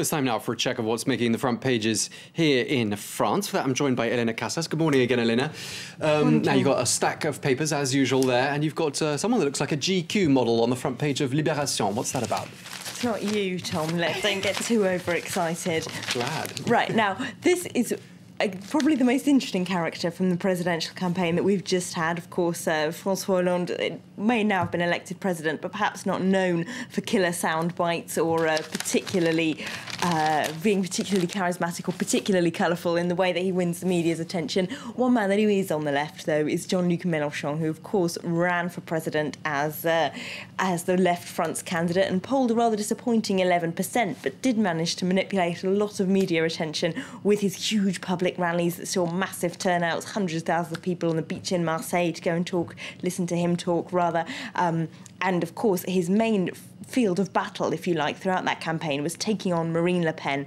It's time now for a check of what's making the front pages here in France. For that, I'm joined by Elena Casas. Good morning again, Elena. Now you've got a stack of papers, as usual, there, and you've got someone that looks like a GQ model on the front page of Libération. What's that about? It's not you, Tom. Don't get too overexcited. Glad. Right, now, this is probably the most interesting character from the presidential campaign that we've just had. Of course, François Hollande may now have been elected president, but perhaps not known for killer sound bites or being particularly charismatic or particularly colourful in the way that he wins the media's attention. One man that he is on the left, though, is Jean-Luc Mélenchon, who, of course, ran for president as the left front's candidate and polled a rather disappointing 11%, but did manage to manipulate a lot of media attention with his huge public rallies that saw massive turnouts, hundreds of thousands of people on the beach in Marseille to go and listen to him talk, rather. And, of course, his main field of battle, if you like, throughout that campaign was taking on Marine Le Pen,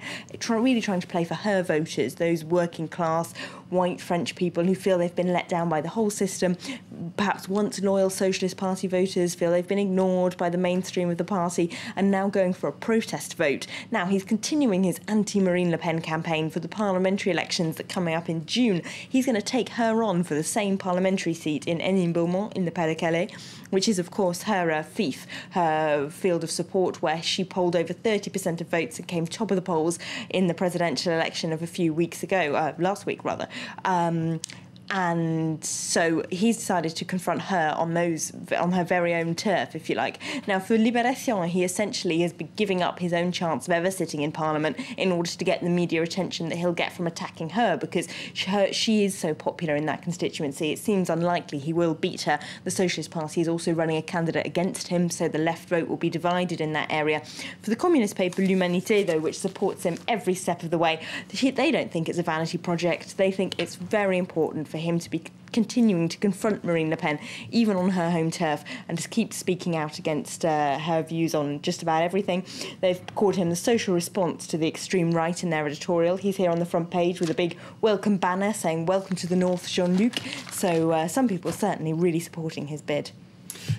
really trying to play for her voters, those working-class, white French people who feel they've been let down by the whole system, perhaps once loyal Socialist Party voters feel they've been ignored by the mainstream of the party, and now going for a protest vote. Now, he's continuing his anti-Marine Le Pen campaign for the parliamentary elections that are coming up in June. He's going to take her on for the same parliamentary seat in Hénin-Beaumont in the Pas-de-Calais, which is, of course, her fief, her field of support, where she polled over 30% of votes and came top of the polls in the presidential election of a few weeks ago, last week rather. And so he's decided to confront her on her very own turf, if you like. Now, for Libération, he essentially has been giving up his own chance of ever sitting in Parliament in order to get the media attention that he'll get from attacking her, because she is so popular in that constituency. It seems unlikely he will beat her. The Socialist Party is also running a candidate against him, so the left vote will be divided in that area. For the communist paper L'Humanité, though, which supports him every step of the way, they don't think it's a vanity project. They think it's very important for him to be continuing to confront Marine Le Pen, even on her home turf, and to keep speaking out against her views on just about everything. They've called him the social response to the extreme right in their editorial. He's here on the front page with a big welcome banner saying, "Welcome to the North, Jean-Luc." So some people are certainly really supporting his bid.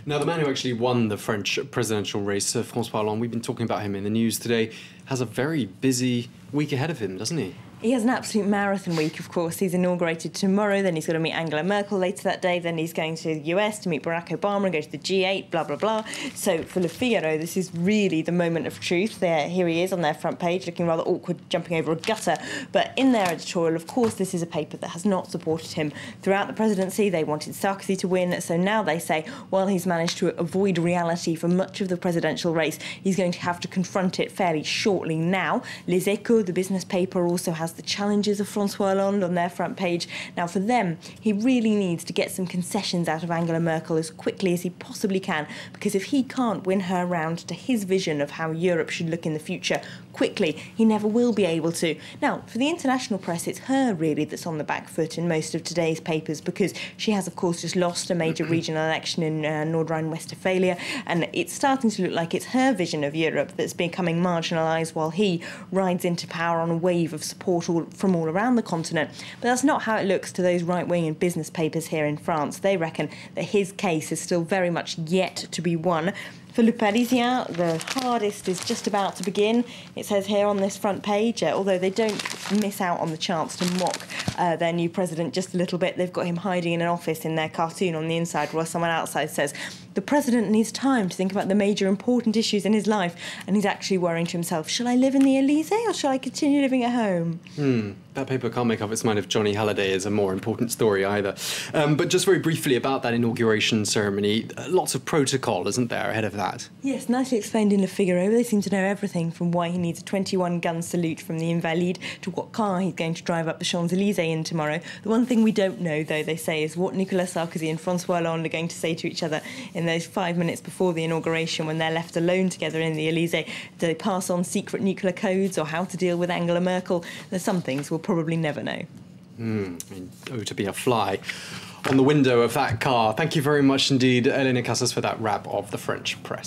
Now, the man who actually won the French presidential race, François Hollande, we've been talking about him in the news today, has a very busy week ahead of him, doesn't he? He has an absolute marathon week, of course. He's inaugurated tomorrow, then he's got to meet Angela Merkel later that day, then he's going to the US to meet Barack Obama and go to the G8, blah, blah, blah. So for Le Figaro, this is really the moment of truth. Here he is on their front page, looking rather awkward, jumping over a gutter. But in their editorial, of course, this is a paper that has not supported him throughout the presidency. They wanted Sarkozy to win, so now they say, while he's managed to avoid reality for much of the presidential race, he's going to have to confront it fairly shortly now. Les Echos, the business paper, also has the challenges of François Hollande on their front page. Now, for them, he really needs to get some concessions out of Angela Merkel as quickly as he possibly can, because if he can't win her round to his vision of how Europe should look in the future quickly, he never will be able to. Now, for the international press, it's her really that's on the back foot in most of today's papers, because she has, of course, just lost a major regional election in North Rhine-Westphalia, and it's starting to look like it's her vision of Europe that's becoming marginalised while he rides into power on a wave of support from all around the continent. But that's not how it looks to those right-wing and business papers here in France. They reckon that his case is still very much yet to be won. For Le Parisien, the hardest is just about to begin. It says here on this front page, although they don't miss out on the chance to mock their new president just a little bit. They've got him hiding in an office in their cartoon on the inside, while someone outside says, "The president needs time to think about the major important issues in his life." And he's actually worrying to himself, shall I live in the Elysee or shall I continue living at home? That paper can't make up its mind if Johnny Halliday is a more important story either. But just very briefly about that inauguration ceremony, lots of protocol, isn't there, ahead of that? Yes, nicely explained in Le Figaro. They seem to know everything from why he needs a 21-gun salute from the Invalides to what car he's going to drive up the Champs-Élysées in tomorrow. The one thing we don't know, though, they say, is what Nicolas Sarkozy and François Hollande are going to say to each other in those 5 minutes before the inauguration when they're left alone together in the Elysee. Do they pass on secret nuclear codes or how to deal with Angela Merkel? There's some things we'll probably never know. To be a fly on the window of that car. Thank you very much indeed, Elena Casas, for that wrap of the French press.